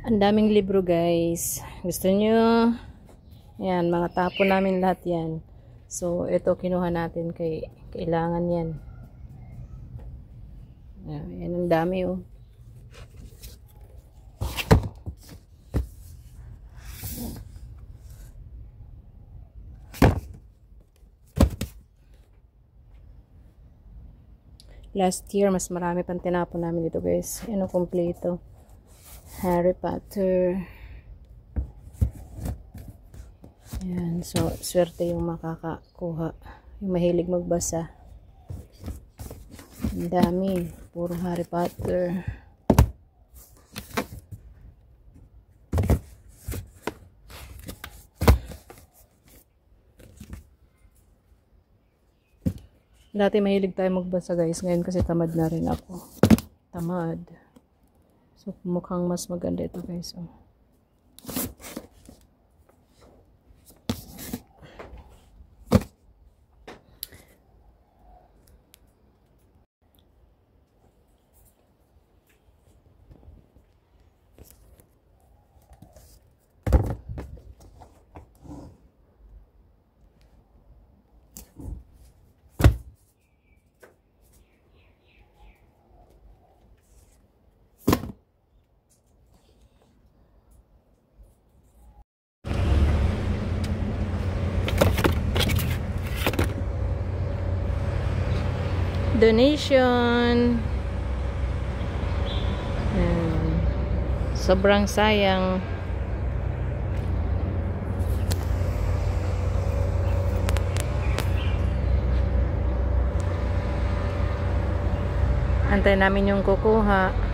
Ang daming libro guys. Gusto nyo? Yan, mga tapon namin lahat yan. So, ito kinuha natin kay kailangan yan. Yan, ang dami oh. Last year, mas marami pang tinapon namin dito guys. Ano, kompleto. Harry Potter. Yan. So, swerte yung makakakuha. Yung mahilig magbasa. Ang dami. Puro Harry Potter. Dati mahilig tayo magbasa guys. Ngayon kasi tamad na rin ako. Tamad. So, mukhang mas maganda ito guys. Oh. Donation. Sobrang sayang. Antay namin yung kukuha.